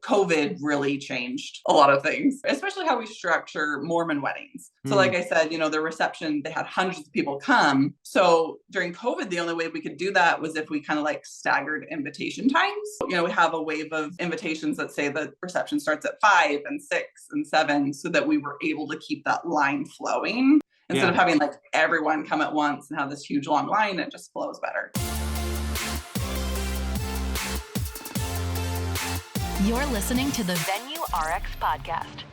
COVID really changed a lot of things, especially how we structure Mormon weddings. So like I said, the reception, they had hundreds of people come. So during COVID, the only way we could do that was if we kind of like staggered invitation times. We have a wave of invitations that say the reception starts at 5 and 6 and 7, so that we were able to keep that line flowing. Instead of having like everyone come at once and have this huge long line, it just flows better. You're listening to the Venue RX podcast.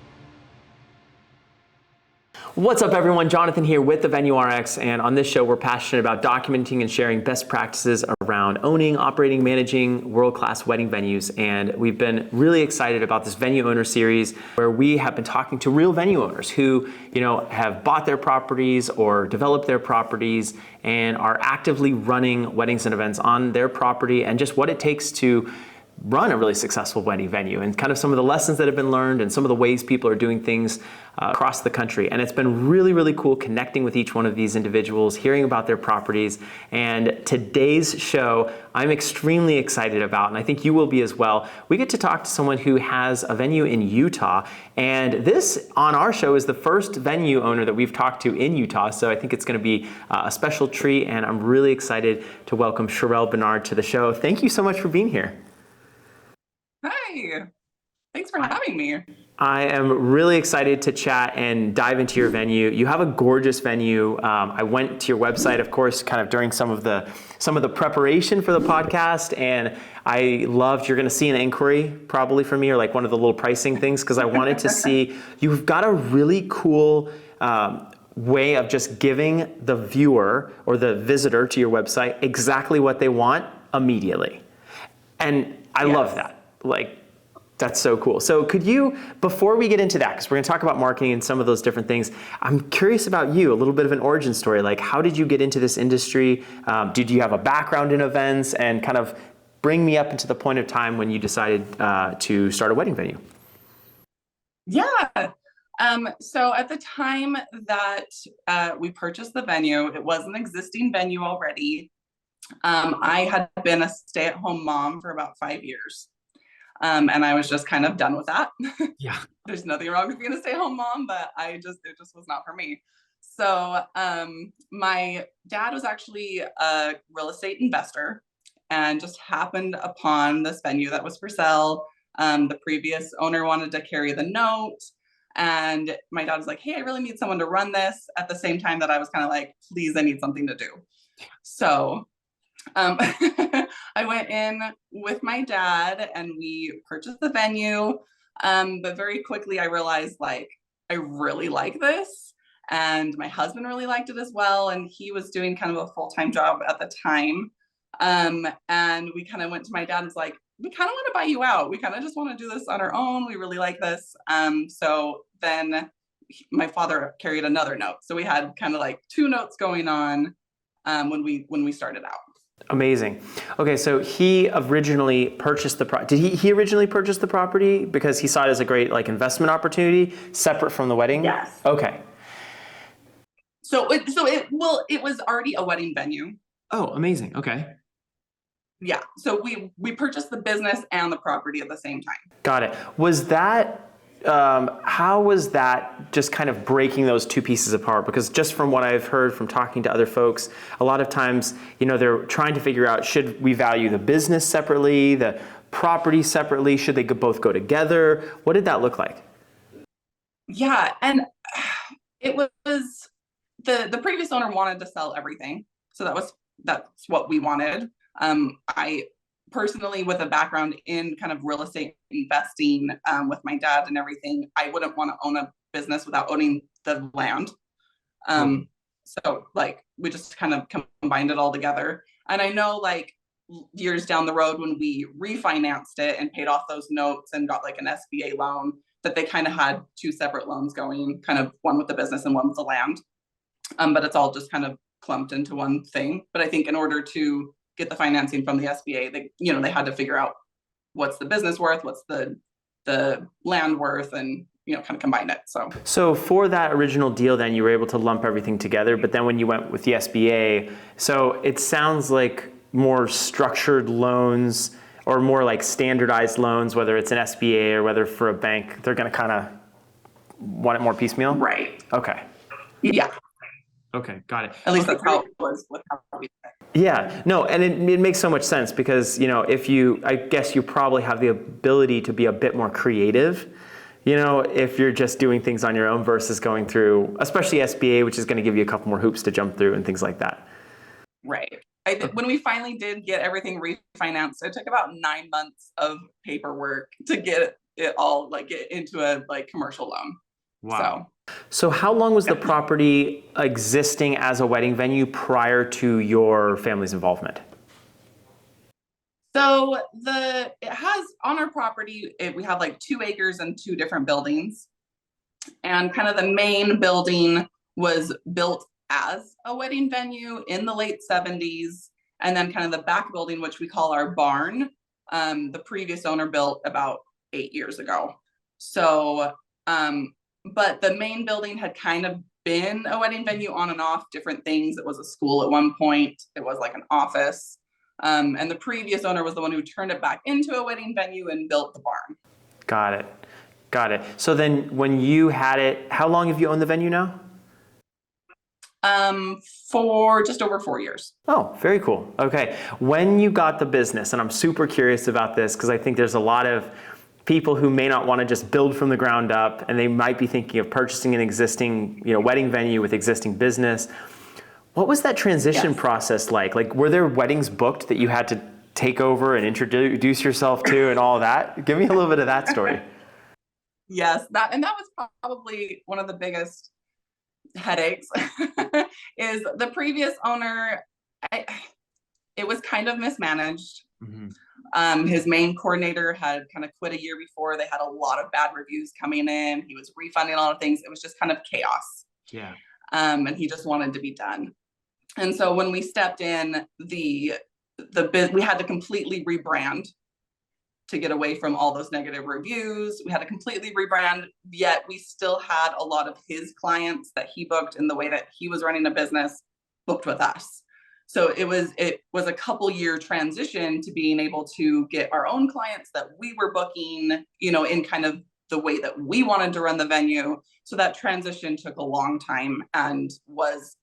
What's up, everyone? Jonathan here with the Venue RX, and on this show, we're passionate about documenting and sharing best practices around owning, operating, managing world-class wedding venues. And we've been really excited about this venue owner series, where we have been talking to real venue owners who, have bought their properties or developed their properties and are actively running weddings and events on their property, and just what it takes to run a really successful wedding venue, and kind of some of the lessons that have been learned and some of the ways people are doing things across the country. And it's been really, really cool connecting with each one of these individuals, hearing about their properties. And today's show, I'm extremely excited about, and I think you will be as well. We get to talk to someone who has a venue in Utah, and this on our show is the first venue owner that we've talked to in Utah. So I think it's going to be a special treat, and I'm really excited to welcome Shirelle Benard to the show. Thank you so much for being here. Hi, thanks for having me. I am really excited to chat and dive into your venue. You have a gorgeous venue. I went to your website, of course, kind of during some of the preparation for the podcast, and I loved, you're going to see an inquiry probably from me, or like one of the little pricing things, because I wanted to see, you've got a really cool way of just giving the viewer or the visitor to your website exactly what they want immediately. And I love that. That's so cool. So could you, before we get into that, because we're going to talk about marketing and some of those different things, I'm curious about you, a little bit of an origin story. Like, how did you get into this industry? Did you have a background in events? And kind of bring me up into the point of time when you decided to start a wedding venue. Yeah. So at the time that we purchased the venue, it was an existing venue already. I had been a stay-at-home mom for about 5 years. And I was just kind of done with that. Yeah. There's nothing wrong with being a stay-at-home mom, but it just was not for me. So my dad was actually a real estate investor and just happened upon this venue that was for sale. The previous owner wanted to carry the note. And my dad was like, hey, I really need someone to run this, at the same time that I was kind of like, please, I need something to do. So I went in with my dad and we purchased the venue. But very quickly I realized, like, I really like this. And my husband really liked it as well. And he was doing kind of a full-time job at the time. And we kind of went to my dad and was like, we kind of want to buy you out. We kind of just want to do this on our own. We really like this. So then my father carried another note. So we had kind of like two notes going on when we started out. Amazing. Okay, so he originally purchased the property. Did he originally purchase the property because he saw it as a great investment opportunity, separate from the wedding? Yes. Okay. So it was already a wedding venue. Oh, amazing. Okay. Yeah. So we purchased the business and the property at the same time. Got it. Was that how was that just kind of breaking those two pieces apart? Because just from what I've heard from talking to other folks, a lot of times, they're trying to figure out, should we value the business separately, the property separately? Should they both go together? What did that look like? Yeah. And it was the previous owner wanted to sell everything. So that's what we wanted. I personally, with a background in kind of real estate investing with my dad and everything, I wouldn't want to own a business without owning the land. So we just kind of combined it all together. And I know years down the road when we refinanced it and paid off those notes and got an SBA loan, that they kind of had two separate loans going, kind of one with the business and one with the land. But it's all just kind of clumped into one thing. But I think in order to get the financing from the SBA, they had to figure out what's the business worth, what's the land worth, and kind of combine it. So for that original deal, then you were able to lump everything together. But then when you went with the SBA, so it sounds like more structured loans Or more like standardized loans, whether it's an SBA or whether for a bank, they're going to kind of want it more piecemeal? Right. Okay. Yeah. Okay, got it. At least that's how it was with how we did it. Yeah, no, and it makes so much sense because, I guess you probably have the ability to be a bit more creative, if you're just doing things on your own versus going through, especially SBA, which is going to give you a couple more hoops to jump through and things like that. Right. When we finally did get everything refinanced, it took about 9 months of paperwork to get it all get into a commercial loan. Wow. So how long was the property existing as a wedding venue prior to your family's involvement? So it has on our property, we have 2 acres and 2 different buildings. And kind of the main building was built as a wedding venue in the late 70s. And then kind of the back building, which we call our barn, the previous owner built about 8 years ago. So, but the main building had kind of been a wedding venue on and off, different things. It was a school at one point. It was like an office. And the previous owner was the one who turned it back into a wedding venue and built the barn. Got it. So then when you had it, how long have you owned the venue now? For just over 4 years. Oh, very cool. Okay. When you got the business, and I'm super curious about this because I think there's a lot of people who may not want to just build from the ground up, and they might be thinking of purchasing an existing, wedding venue with existing business. What was that transition process like? Were there weddings booked that you had to take over and introduce yourself to and all of that? Give me a little bit of that story. Yes, that was probably one of the biggest headaches is the previous owner. It was kind of mismanaged. Mm-hmm. His main coordinator had kind of quit a year before. They had a lot of bad reviews coming in. He was refunding a lot of things. It was just kind of chaos. Yeah. And he just wanted to be done. And so when we stepped in, we had to completely rebrand to get away from all those negative reviews. We had to completely rebrand, yet we still had a lot of his clients that he booked in the way that he was running a business booked with us. So it was a couple year transition to being able to get our own clients that we were booking, in kind of the way that we wanted to run the venue. So that transition took a long time and was,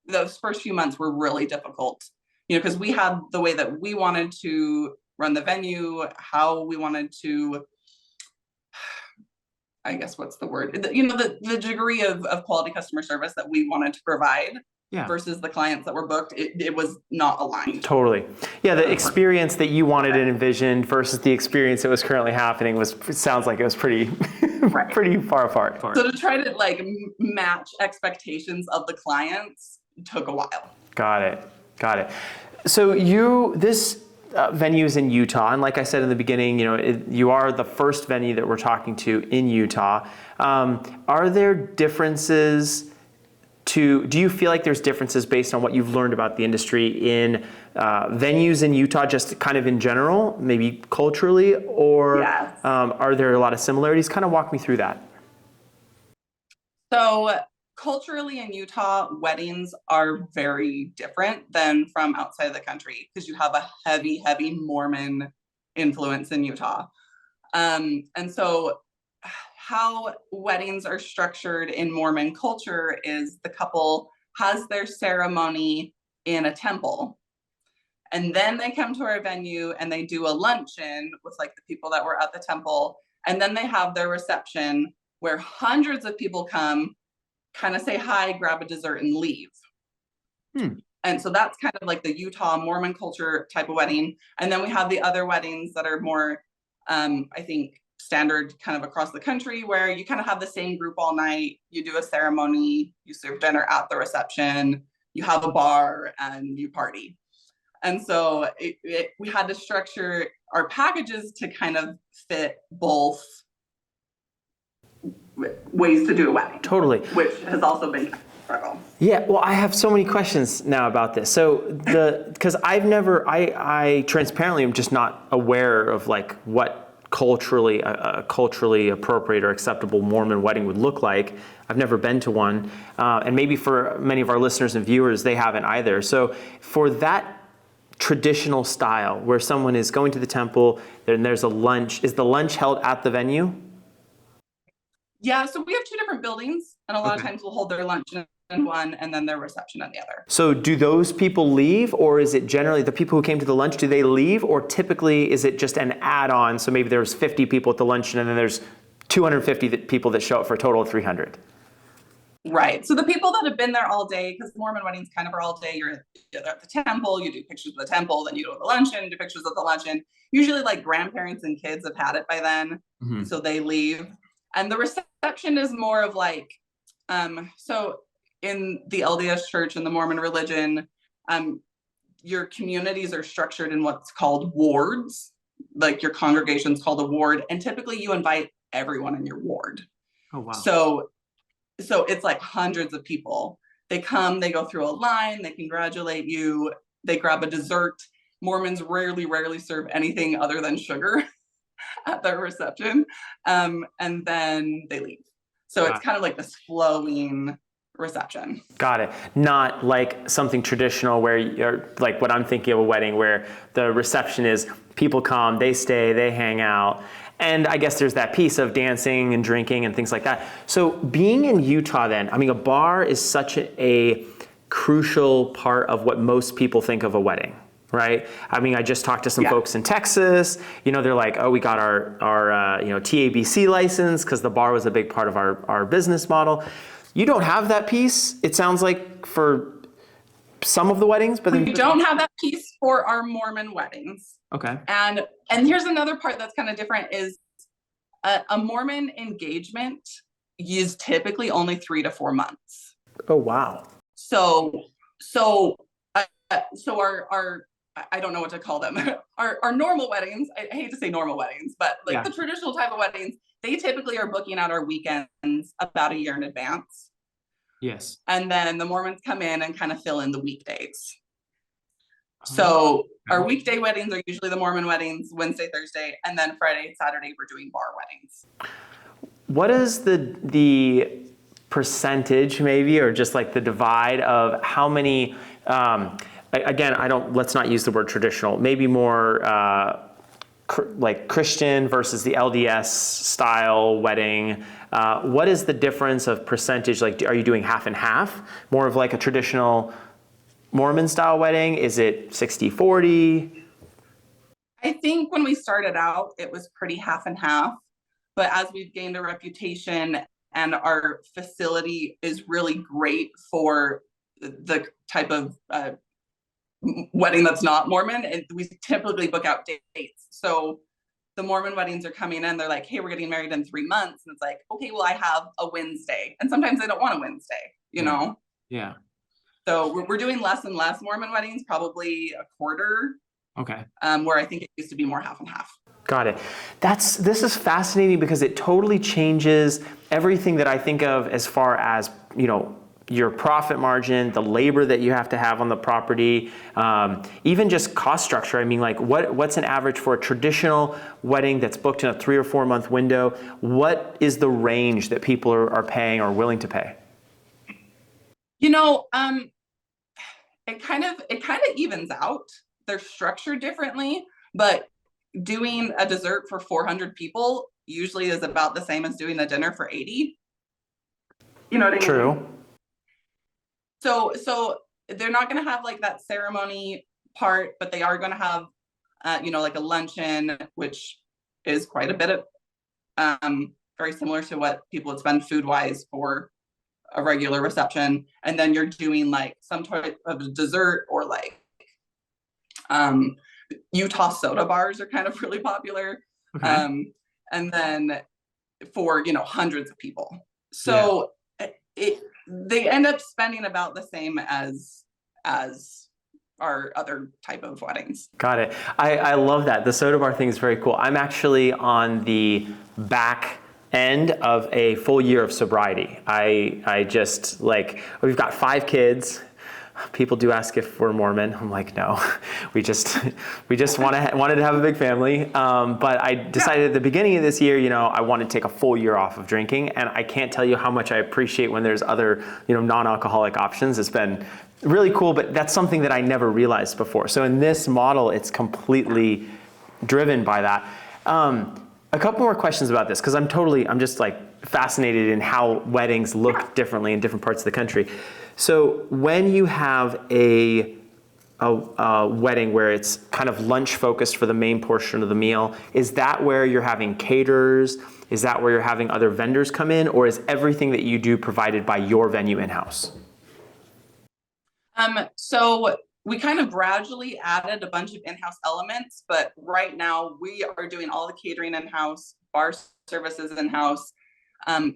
those first few months were really difficult, because we had the way that we wanted to run the venue, how we wanted to, I guess, what's the word? The degree of quality customer service that we wanted to provide versus the clients that were booked, it was not aligned. Totally. Yeah, the experience that you wanted and envisioned versus the experience that was currently happening sounds like it was pretty, right. pretty far apart. So to try to match expectations of the clients took a while. Got it. So this venue is in Utah, and like I said in the beginning, you are the first venue that we're talking to in Utah. Are there differences do you feel like there's differences based on what you've learned about the industry in venues in Utah, just kind of in general, maybe culturally, or are there a lot of similarities? Kind of walk me through that. So culturally in Utah, weddings are very different than from outside of the country because you have a heavy Mormon influence in Utah. And so how weddings are structured in Mormon culture is the couple has their ceremony in a temple. And then they come to our venue and they do a luncheon with the people that were at the temple. And then they have their reception where hundreds of people come, kind of say hi, grab a dessert, and leave. And so that's kind of the Utah Mormon culture type of wedding. And then we have the other weddings that are more, I think, standard kind of across the country, where you kind of have the same group all night. You do a ceremony, you serve dinner at the reception, you have a bar, and you party. And so we had to structure our packages to kind of fit both ways to do a wedding. Totally. Which has also been a struggle. Yeah, well, I have so many questions now about this. So because I transparently am just not aware of what culturally appropriate or acceptable Mormon wedding would look like. I've never been to one. And maybe for many of our listeners and viewers, they haven't either. So for that traditional style where someone is going to the temple, then there's a lunch. Is the lunch held at the venue? Yeah, so we have two different buildings, and a lot of Okay. times we'll hold their lunch in one and then their reception in the other. So do those people leave, or is it generally the people who came to the lunch, do they leave, or typically is it just an add-on? So maybe there's 50 people at the luncheon and then there's 250 people that show up for a total of 300. Right. So the people that have been there all day, because Mormon weddings kind of are all day, you're at the temple, you do pictures of the temple, then you go to the luncheon, do pictures of the luncheon. Usually like grandparents and kids have had it by then, so they leave. And the reception is more of like, so in the LDS church and the Mormon religion, your communities are structured in what's called wards. Like your congregation's called a ward, and typically you invite everyone in your ward. Oh, wow. So it's like hundreds of people. They come, they go through a line, they congratulate you, they grab a dessert. Mormons rarely serve anything other than sugar at their reception. And then they leave. So it's kind of like this flowing reception. Got it. Not like something traditional where you're like what I'm thinking of a wedding where the reception is people come, they stay, they hang out. And I guess there's that piece of dancing and drinking and things like that. So being in Utah then, I mean, a bar is such a crucial part of what most people think of a wedding, right? I mean, I just talked to some folks in Texas, they're like, oh, we got our TABC license because the bar was a big part of our business model. You don't have that piece, it sounds like, for some of the weddings, but we don't have that piece for our Mormon weddings. Okay. And here's another part that's kind of different is a Mormon engagement is typically only 3 to 4 months. Oh, wow. So our I don't know what to call them. Our normal weddings, I hate to say normal weddings, but like the traditional type of weddings, they typically are booking out our weekends about a year in advance. Yes. And then the Mormons come in and kind of fill in the weekdays. So our weekday weddings are usually the Mormon weddings, Wednesday, Thursday, and then Friday, Saturday, we're doing bar weddings. What is the percentage maybe, or just like the divide of how many, again, let's not use the word traditional, maybe more like Christian versus the LDS style wedding. What is the difference of percentage? Like, are you doing half and half? More of like a traditional Mormon style wedding? Is it 60-40? I think when we started out, it was pretty half and half. But as we've gained a reputation and our facility is really great for the type of wedding that's not Mormon, and we typically book out dates. So the Mormon weddings are coming in, they're like, hey, we're getting married in 3 months. And it's like, okay, well, I have a Wednesday. And sometimes they don't want a Wednesday, you know? Yeah. So we're doing less and less Mormon weddings, probably a quarter. Okay. Where I think it used to be more half and half. Got it. This is fascinating because it totally changes everything that I think of as far as, your profit margin, the labor that you have to have on the property, even just cost structure. I mean, like what's an average for a traditional wedding that's booked in a 3 or 4 month window? What is the range that people are paying or willing to pay? It kind of evens out. They're structured differently, but doing a dessert for 400 people usually is about the same as doing a dinner for 80. You know what I mean? True. So they're not going to have like that ceremony part, but they are going to have, like a luncheon, which is quite a bit of, very similar to what people would spend food wise for a regular reception. And then you're doing like some type of dessert, or like, Utah soda bars are kind of really popular. Okay. And then for, hundreds of people. So they end up spending about the same as our other type of weddings. Got it. I love that. The soda bar thing is very cool. I'm actually on the back end of a full year of sobriety. I just we've got 5 kids. People do ask if we're Mormon. I'm like, no, we just wanted to have a big family. But I decided at the beginning of this year, I want to take a full year off of drinking. And I can't tell you how much I appreciate when there's other, non-alcoholic options. It's been Really cool, but that's something that I never realized before. So in this model, it's completely driven by that. A couple more questions about this, because I'm just like fascinated in how weddings look differently in different parts of the country. So when you have a wedding where it's kind of lunch focused for the main portion of the meal, is that where you're having caterers? Is that where you're having other vendors come in, or is everything that you do provided by your venue in-house? So we kind of gradually added a bunch of in-house elements, but right now we are doing all the catering in-house, bar services in-house,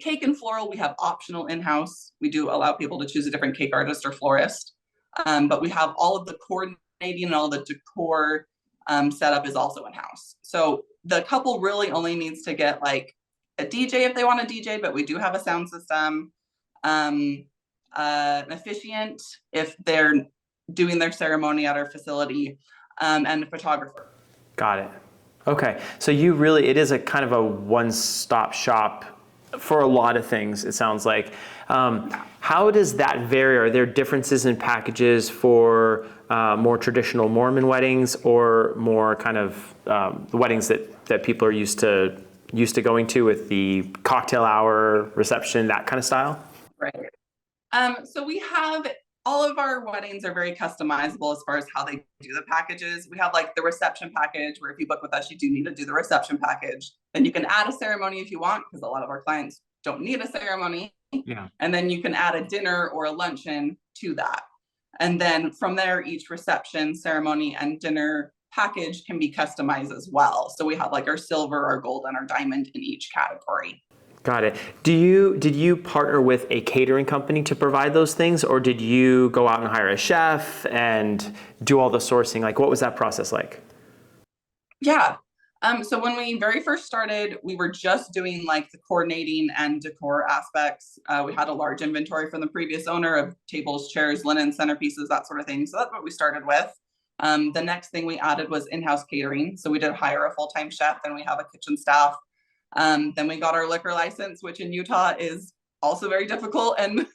cake and floral, we have optional in-house. We do allow people to choose a different cake artist or florist, but we have all of the coordinating and all the decor setup is also in-house. So the couple really only needs to get like a DJ if they want a DJ, but we do have a sound system. An officiant if they're doing their ceremony at our facility, and a photographer. Got it. Okay, so it is a kind of a one-stop shop for a lot of things, it sounds like. How does that vary? Are there differences in packages for more traditional Mormon weddings or more kind of the weddings that people are used to going to with the cocktail hour, reception, that kind of style? Right. So we have all of our weddings are very customizable as far as how they do the packages. We have like the reception package where if you book with us, you do need to do the reception package. Then you can add a ceremony if you want, because a lot of our clients don't need a ceremony. Yeah. And then you can add a dinner or a luncheon to that. And then from there, each reception, ceremony, and dinner package can be customized as well. So we have like our silver, our gold, and our diamond in each category. Got it. Did you partner with a catering company to provide those things, or did you go out and hire a chef and do all the sourcing? Like, what was that process like? Yeah. So when we very first started, we were just doing like the coordinating and decor aspects. We had a large inventory from the previous owner of tables, chairs, linen, centerpieces, that sort of thing. So that's what we started with. The next thing we added was in-house catering. So we did hire a full-time chef, and we have a kitchen staff. Then we got our liquor license, which in Utah is also very difficult and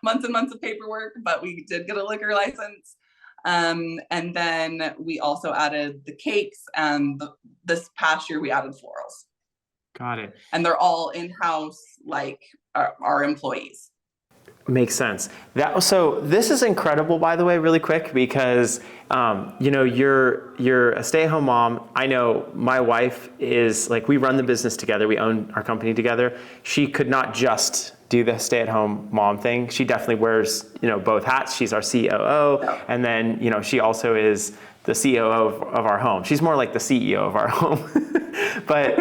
months and months of paperwork, but we did get a liquor license. And then we also added the cakes, and this past year we added florals. Got it. And they're all in-house, like our employees. Makes sense. So this is incredible, by the way, really quick, because you're a stay-at-home mom. I know my wife is like, we run the business together. We own our company together. She could not just do the stay-at-home mom thing. She definitely wears, both hats. She's our COO. And then, she also is the COO of our home. She's more like the CEO of our home. But,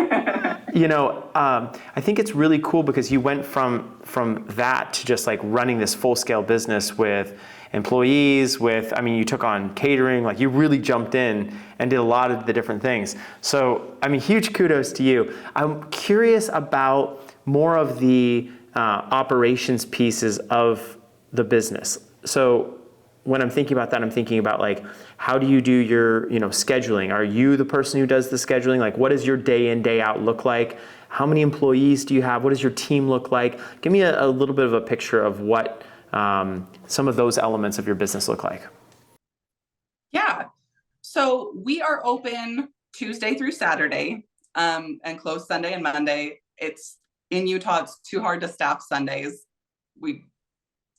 I think it's really cool because you went from that to just like running this full-scale business with employees, you took on catering, like you really jumped in and did a lot of the different things. So, huge kudos to you. I'm curious about more of the operations pieces of the business. So when I'm thinking about that, I'm thinking about like, how do you do your, scheduling? Are you the person who does the scheduling? Like, what does your day in, day out look like? How many employees do you have? What does your team look like? Give me a little bit of a picture of what some of those elements of your business look like. Yeah. So we are open Tuesday through Saturday, and closed Sunday and Monday. In Utah, it's too hard to staff Sundays. We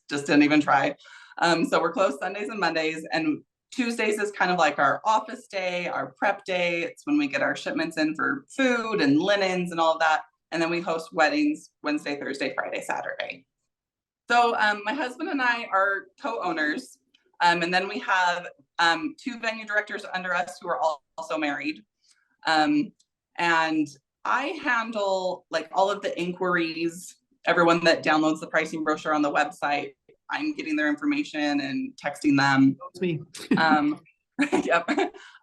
just didn't even try. So we're closed Sundays and Mondays, and Tuesdays is kind of like our office day, our prep day. It's when we get our shipments in for food and linens and all of that. And then we host weddings Wednesday, Thursday, Friday, Saturday. So my husband and I are co-owners. And then we have 2 venue directors under us who are also married. And I handle like all of the inquiries, everyone that downloads the pricing brochure on the website. I'm getting their information and texting them. That's me. Yep.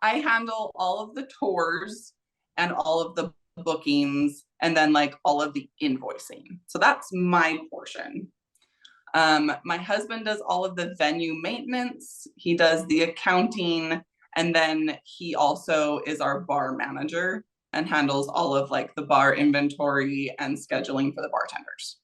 I handle all of the tours and all of the bookings, and then like all of the invoicing. So that's my portion. My husband does all of the venue maintenance. He does the accounting, and then he also is our bar manager and handles all of like the bar inventory and scheduling for the bartenders.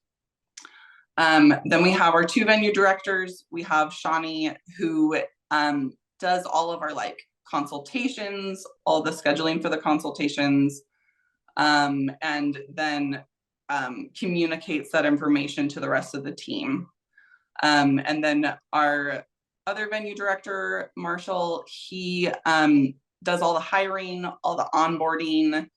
Then we have our 2 venue directors. We have Shawnee, who does all of our like consultations, all the scheduling for the consultations, and then communicates that information to the rest of the team. And then our other venue director, Marshall, he does all the hiring, all the onboarding,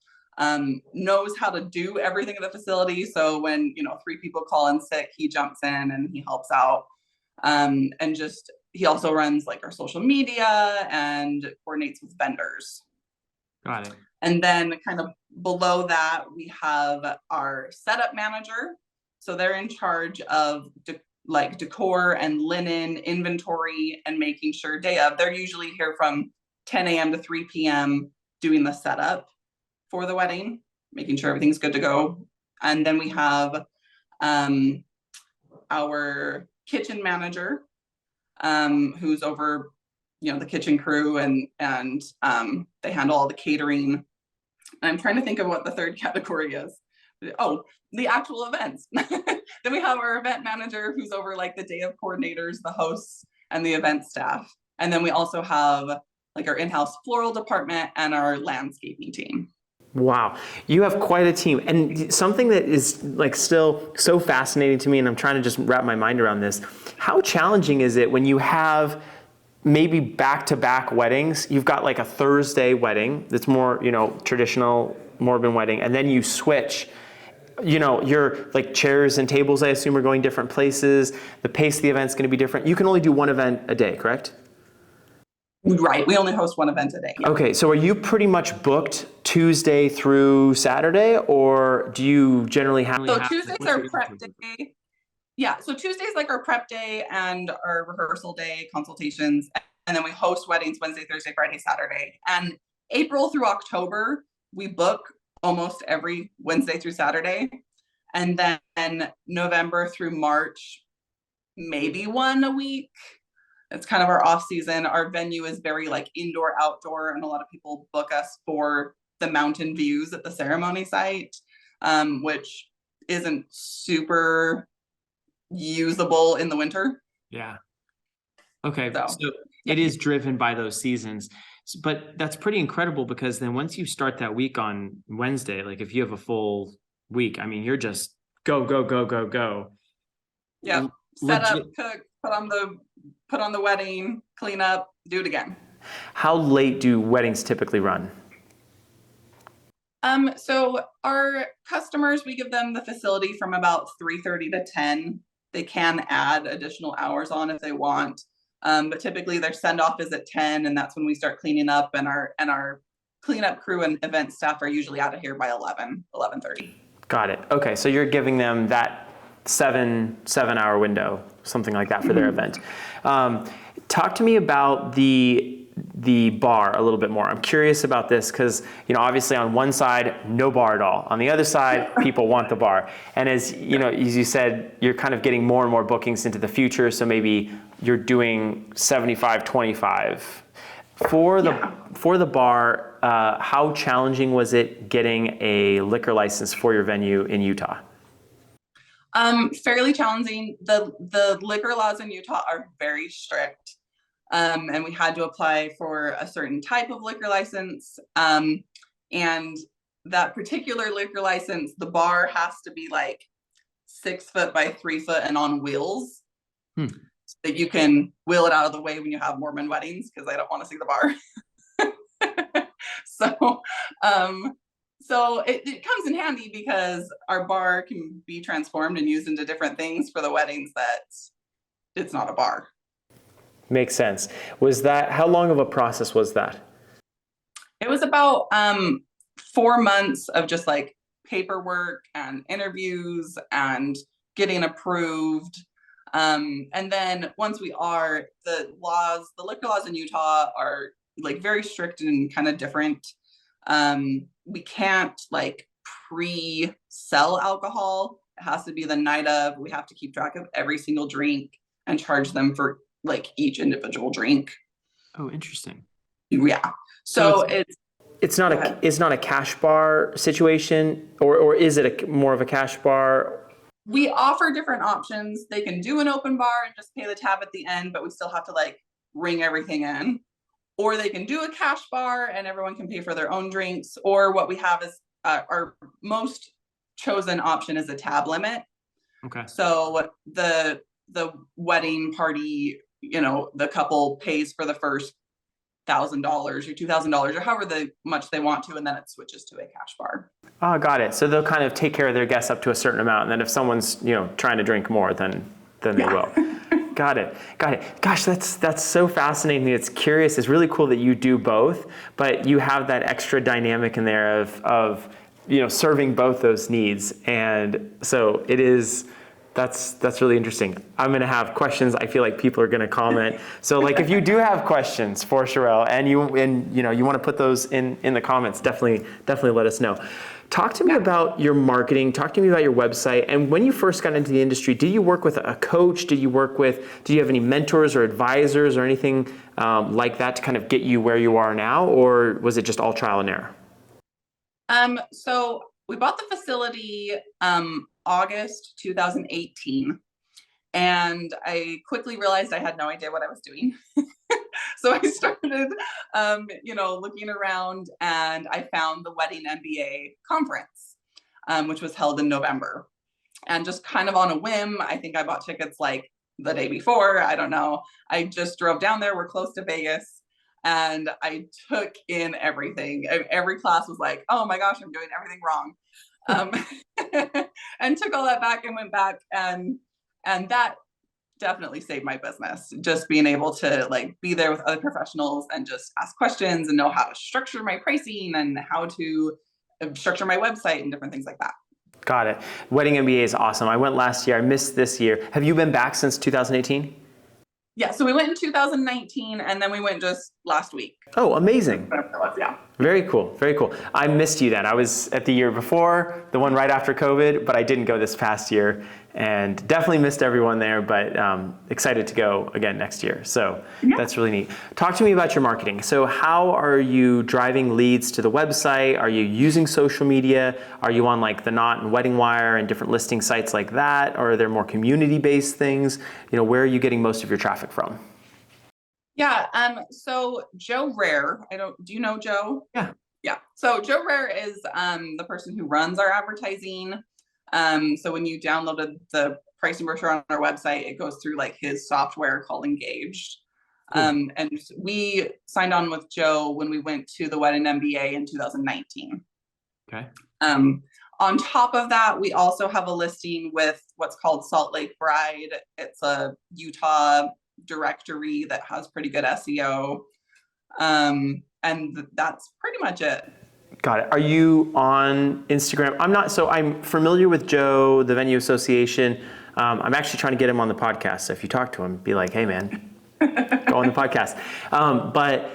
knows how to do everything at the facility. So when, 3 people call in sick, he jumps in and he helps out. And just, he also runs like our social media and coordinates with vendors. Got it. And then kind of below that, we have our setup manager. So they're in charge of decor and linen inventory and making sure day of. They're usually here from 10 a.m. to 3 p.m. doing the setup for the wedding, making sure everything's good to go. And then we have our kitchen manager, who's over, the kitchen crew, and they handle all the catering. I'm trying to think of what the third category is. Oh, the actual events. Then we have our event manager, who's over like the day of coordinators, the hosts, and the event staff. And then we also have like our in-house floral department and our landscaping team. Wow, you have quite a team. And something that is like still so fascinating to me, and I'm trying to just wrap my mind around this, how challenging is it when you have maybe back-to-back weddings? You've got like a Thursday wedding that's more, traditional Mormon wedding, and then you switch. Your like chairs and tables, I assume, are going different places. The pace of the event's going to be different. You can only do one event a day, correct? Right. We only host one event a day. Yeah. Okay. So are you pretty much booked Tuesday through Saturday, or do you generally have? So Tuesdays are prep day. Yeah. So Tuesday's like our prep day and our rehearsal day, consultations, and then we host weddings Wednesday, Thursday, Friday, Saturday. And April through October, we book almost every Wednesday through Saturday. And then November through March, maybe one a week. It's kind of our off season. Our venue is very like indoor, outdoor, and a lot of people book us for the mountain views at the ceremony site, which isn't super usable in the winter. Yeah. Okay. So it is driven by those seasons. But that's pretty incredible, because then once you start that week on Wednesday, like if you have a full week, I mean, you're just go, go, go, go, go. Yeah. Set up, cook, put on the wedding, clean up, do it again. How late do weddings typically run? So our customers, we give them the facility from about 3:30 to 10. They can add additional hours on if they want. But typically their send off is at 10, and that's when we start cleaning up, and our cleanup crew and event staff are usually out of here by 11:30. Got it. Okay. So you're giving them that 7-hour window, something like that, for their event. Talk to me about the bar a little bit more. I'm curious about this because, obviously on one side, no bar at all. On the other side, people want the bar. And as you said, you're kind of getting more and more bookings into the future. So maybe you're doing 75-25. For the bar, how challenging was it getting a liquor license for your venue in Utah? Fairly challenging. The liquor laws in Utah are very strict. And we had to apply for a certain type of liquor license. And that particular liquor license, the bar has to be like 6 foot by 3 foot and on wheels, so that you can wheel it out of the way when you have Mormon weddings, because I don't want to see the bar. So it comes in handy, because our bar can be transformed and used into different things for the weddings that it's not a bar. Makes sense. How long of a process was that? It was about 4 months of just like paperwork and interviews and getting approved. And then once we are, the liquor laws in Utah are like very strict and kind of different. We can't like pre-sell alcohol. It has to be the night of. We have to keep track of every single drink and charge them for like each individual drink. Oh, interesting. Yeah. So it's not a cash bar situation, or is it more of a cash bar? we offer different options. They can do an open bar and just pay the tab at the end, but we still have to like ring everything in. Or they can do a cash bar and everyone can pay for their own drinks. Or what we have is our most chosen option is a tab limit. Okay. So the wedding party, you know, the couple pays for the first $1,000 or $2,000 or however much they want to, and then it switches to a cash bar. Oh, got it. So they'll kind of take care of their guests up to a certain amount, and then if someone's, you know, trying to drink more, then they will. Got it. Gosh, that's so fascinating. It's curious. It's really cool that you do both, but you have that extra dynamic in there of you know, serving both those needs, and so it is. That's really interesting. I'm going to have questions. I feel like people are going to comment. So like if you do have questions for Shirelle and you want to put those in the comments, definitely let us know. Talk to me about your marketing. Talk to me about your website. And when you first got into the industry, did you work with a coach? Did you have any mentors or advisors or anything like that to kind of get you where you are now? Or was it just all trial and error? So we bought the facility August 2018, and I quickly realized I had no idea what I was doing. So I started, looking around, and I found the Wedding MBA conference, which was held in November. And just kind of on a whim, I think I bought tickets like the day before. I don't know. I just drove down there. We're close to Vegas. And I took in everything. Every class was like, oh my gosh, I'm doing everything wrong. And took all that back and went back. And that definitely saved my business. Just being able to like be there with other professionals and just ask questions and know how to structure my pricing and how to structure my website and different things like that. Got it. Wedding MBA is awesome. I went last year. I missed this year. Have you been back since 2018? Yeah, so we went in 2019 and then we went just last week. Oh, amazing. Yeah. Very cool. Very cool. I missed you then. I was at the year before, the one right after COVID, but I didn't go this past year, and definitely missed everyone there, but excited to go again next year. So That's really neat. Talk to me about your marketing. So how are you driving leads to the website? Are you using social media? Are you on like The Knot and Wedding Wire and different listing sites like that? Or are there more community-based things? You know, where are you getting most of your traffic from? Yeah. So Joe Rare, do you know Joe? Yeah. Yeah. So Joe Rare is the person who runs our advertising. So when you downloaded the pricing brochure on our website, it goes through like his software called Engaged. Cool. And we signed on with Joe when we went to the Wedding MBA in 2019. Okay. On top of that, we also have a listing with what's called Salt Lake Bride. It's a Utah directory that has pretty good SEO. And that's pretty much it. Got it. Are you on Instagram? I'm familiar with Joe, the Venue Association. I'm actually trying to get him on the podcast. So if you talk to him, be like, hey man, go on the podcast. But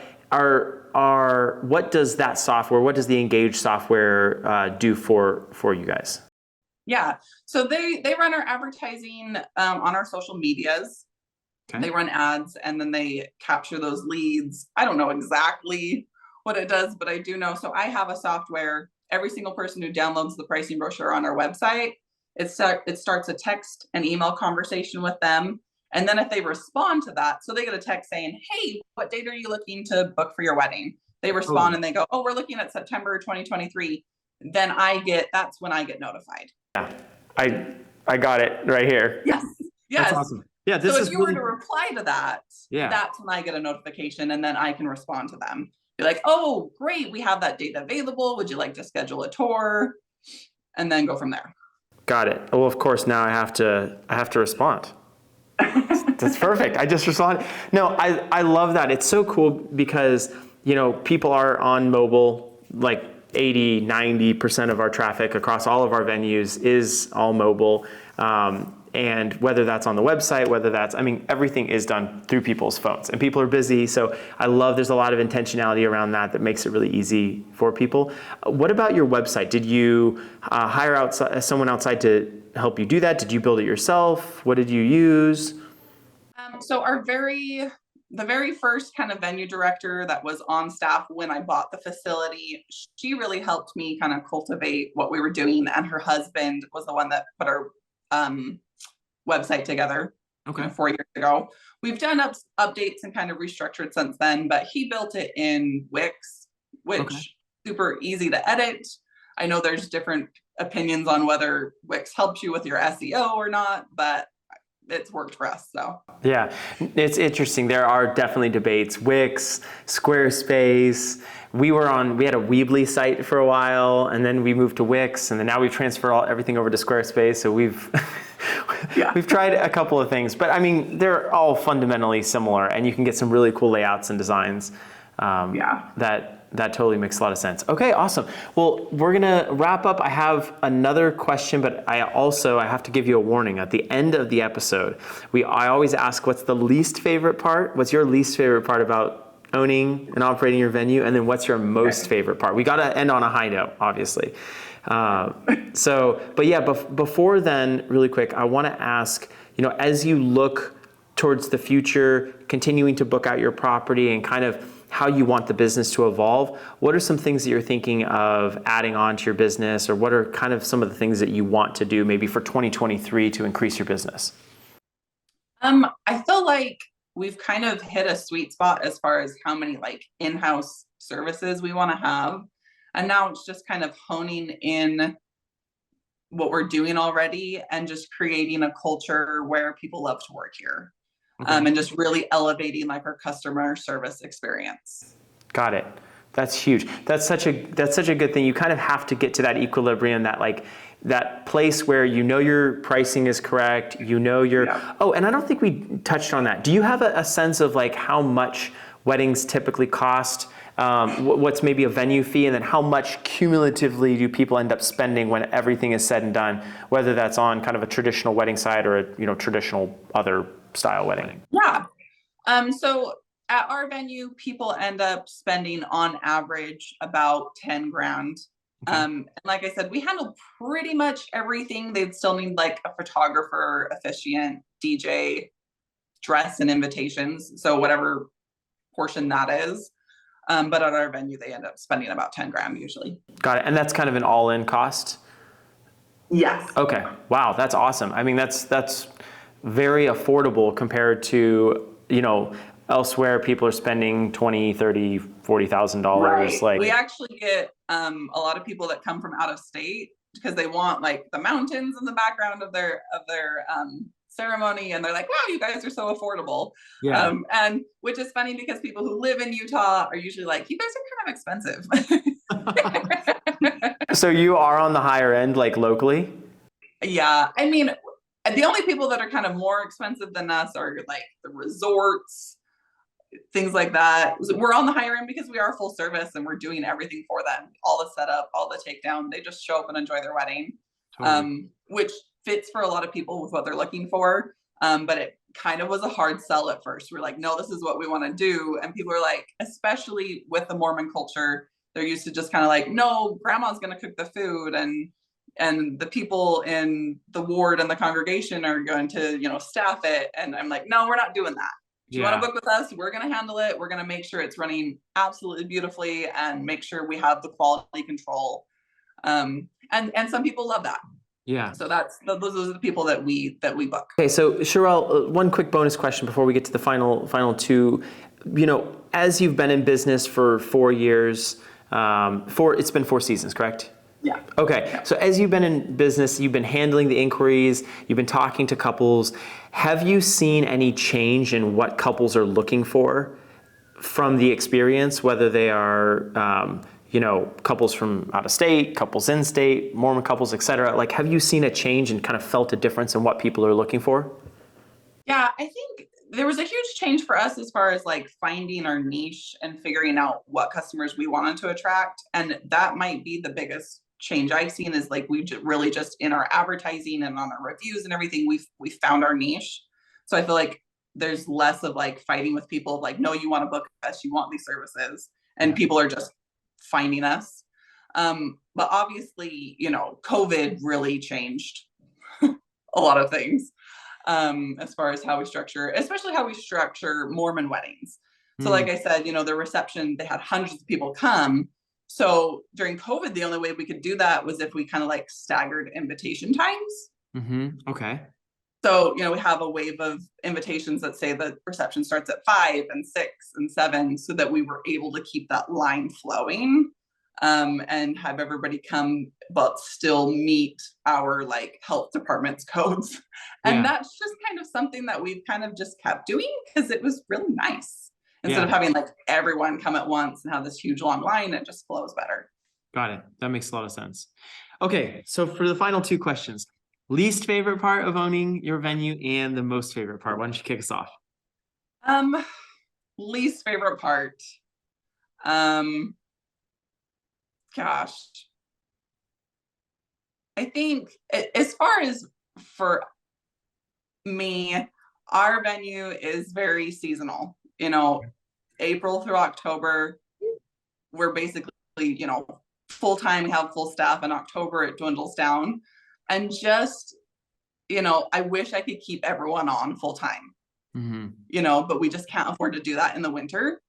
what does that software, what does the Engage software do for you guys? Yeah. So they run our advertising on our social medias. Okay. They run ads and then they capture those leads. I don't know exactly what it does, but I do know. So I have a software. Every single person who downloads the pricing brochure on our website, it starts a text and email conversation with them. And then if they respond to that, so they get a text saying, hey, what date are you looking to book for your wedding? They respond and they go, oh, we're looking at September 2023. Then that's when I get notified. Yeah, I got it right here. Yes. That's awesome. Yeah, so if you were to reply to that, that's when I get a notification and then I can respond to them. Be like, oh, great, we have that date available. Would you like to schedule a tour? And then go from there. Got it. Well, of course, now I have to respond. That's perfect. I just responded. No, I love that. It's so cool because, you know, people are on mobile, like 80, 90% of our traffic across all of our venues is all mobile. And whether that's on the website, everything is done through people's phones and people are busy. So I love there's a lot of intentionality around that makes it really easy for people. What about your website? Did you hire someone outside to help you do that? Did you build it yourself? What did you use? So the very first kind of venue director that was on staff when I bought the facility, she really helped me kind of cultivate what we were doing. And her husband was the one that put our website together. Okay. 4 years ago. We've done updates and kind of restructured since then, but he built it in Wix, which super easy to edit. I know there's different opinions on whether Wix helps you with your SEO or not, but it's worked for us. So yeah, it's interesting. There are definitely debates. Wix, Squarespace. We had a Weebly site for a while, and then we moved to Wix, and then now we've transferred everything over to Squarespace. So we've we've tried a couple of things, but I mean, they're all fundamentally similar, and you can get some really cool layouts and designs. That totally makes a lot of sense. Okay, awesome. Well, we're gonna wrap up. I have another question, but I have to give you a warning. At the end of the episode, I always ask, what's the least favorite part? What's your least favorite part about owning and operating your venue? And then what's your most favorite part? We gotta end on a high note, obviously. Before then, really quick, I wanna ask, as you look towards the future, continuing to book out your property and kind of how you want the business to evolve, what are some things that you're thinking of adding on to your business, or what are kind of some of the things that you want to do maybe for 2023 to increase your business? I feel like we've kind of hit a sweet spot as far as how many like in-house services we want to have. And now it's just kind of honing in what we're doing already and just creating a culture where people love to work here. And just really elevating like our customer service experience. Got it. That's huge. That's such a good thing. You kind of have to get to that equilibrium, that place where your pricing is correct, Oh, and I don't think we touched on that. Do you have a sense of like how much weddings typically cost? What's maybe a venue fee, and then how much cumulatively do people end up spending when everything is said and done, whether that's on kind of a traditional wedding site or a traditional other style wedding? Yeah. So at our venue, people end up spending on average about 10 grand. And like I said, we handle pretty much everything. They'd still need like a photographer, officiant, DJ, dress, and invitations. So whatever portion that is. But at our venue, they end up spending about 10 grand usually. Got it. And that's kind of an all-in cost? Yes. Okay. Wow. That's awesome. I mean, that's very affordable compared to, elsewhere people are spending $20,000, $30,000, $40,000. Right. Like, we actually get a lot of people that come from out of state because they want like the mountains in the background of their ceremony, and they're like, wow, you guys are so affordable. And which is funny because people who live in Utah are usually like, you guys are kind of expensive. So you are on the higher end, like locally? Yeah. I mean, the only people that are kind of more expensive than us are like the resorts, things like that. We're on the higher end because we are full service and we're doing everything for them. All the setup, all the takedown. They just show up and enjoy their wedding, which fits for a lot of people with what they're looking for. But it kind of was a hard sell at first. We're like, no, this is what we want to do. And people are like, especially with the Mormon culture, they're used to just kind of like, no, grandma's going to cook the food, and the people in the ward and the congregation are going to, staff it. And I'm like, no, we're not doing that. If you want to book with us, we're going to handle it. We're going to make sure it's running absolutely beautifully and make sure we have the quality control. And some people love that. Yeah. So those are the people that we book. Okay. So Shirelle, one quick bonus question before we get to the final two. As you've been in business for 4 years, it's been 4 seasons, correct? Yeah. Okay. Yeah. So as you've been in business, you've been handling the inquiries, you've been talking to couples. Have you seen any change in what couples are looking for from the experience, whether they are, couples from out of state, couples in state, Mormon couples, et cetera? Like, have you seen a change and kind of felt a difference in what people are looking for? Yeah, I think there was a huge change for us as far as like finding our niche and figuring out what customers we wanted to attract. And that might be the biggest change I've seen, is like we really just in our advertising and on our reviews and everything, we found our niche. So I feel like there's less of like fighting with people like, no, you want to book us, you want these services, and people are just finding us. But obviously, COVID really changed a lot of things as far as how we structure, especially how we structure Mormon weddings. So like I said, the reception, they had hundreds of people come. So during COVID, the only way we could do that was if we kind of like staggered invitation times. Okay. So, we have a wave of invitations that say the reception starts at 5 and 6 and 7, so that we were able to keep that line flowing, and have everybody come, but still meet our like health department's codes. And Yeah. that's just kind of something that we've kind of just kept doing because it was really nice. Instead Yeah. of having like everyone come at once and have this huge long line, it just flows better. Got it. That makes a lot of sense. Okay, so for the final two questions, least favorite part of owning your venue and the most favorite part. Why don't you kick us off? Least favorite part. Gosh. I think as far as for me, our venue is very seasonal. April through October, we're basically, full time, we have full staff. In October, it dwindles down. And just, I wish I could keep everyone on full time, but we just can't afford to do that in the winter.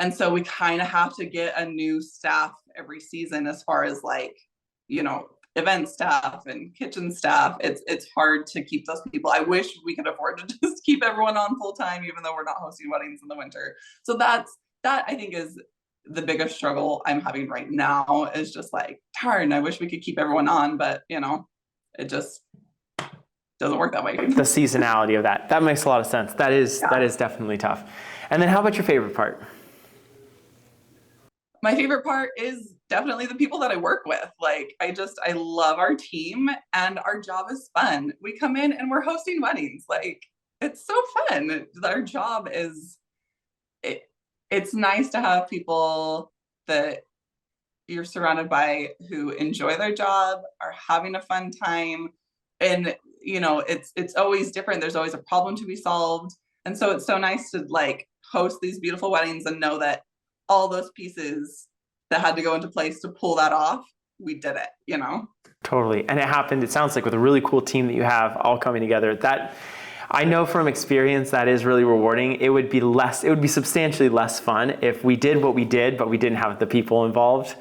And so we kind of have to get a new staff every season as far as like, event staff and kitchen staff. It's hard to keep those people. I wish we could afford to just keep everyone on full time, even though we're not hosting weddings in the winter. So that I think is the biggest struggle I'm having right now, is just like, darn, I wish we could keep everyone on, but it just doesn't work that way. The seasonality of that makes a lot of sense. That is definitely tough. And then how about your favorite part? My favorite part is definitely the people that I work with. Like, I love our team, and our job is fun. We come in and we're hosting weddings. Like, it's so fun. Our job is, it's nice to have people that you're surrounded by who enjoy their job, are having a fun time. And, it's always different. There's always a problem to be solved. And so it's so nice to like host these beautiful weddings and know that all those pieces that had to go into place to pull that off, we did it, Totally. And it happened, it sounds like, with a really cool team that you have all coming together. That, I know from experience, that is really rewarding. It would be substantially less fun if we did what we did, but we didn't have the people involved,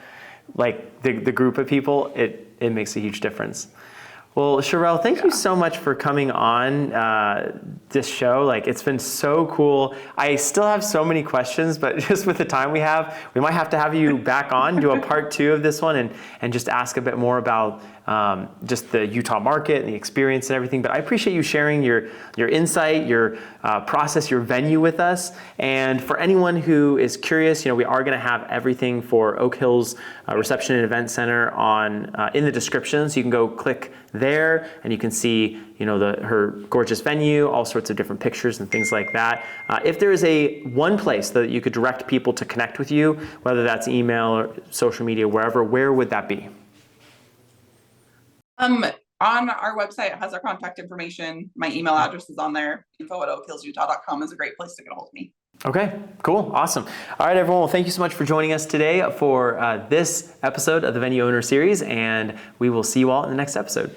like the group of people. It makes a huge difference. Well, Shirelle, thank you so much for coming on this show. Like, it's been so cool. I still have so many questions, but just with the time we have, we might have to have you back on, do a part 2 of this one, and just ask a bit more about just the Utah market and the experience and everything. But I appreciate you sharing your insight, your process, your venue with us. And for anyone who is curious, we are going to have everything for Oak Hills Reception and Event Center in the description. So you can go click there and you can see her gorgeous venue, all sorts of different pictures and things like that. If there is one place that you could direct people to connect with you, whether that's email or social media, where would that be? On our website, it has our contact information. My email address is on there. info@oakhillsutah.com is a great place to get a hold of me. Okay, cool, awesome. All right, everyone, well, thank you so much for joining us today for this episode of the Venue Owner Series, and we will see you all in the next episode.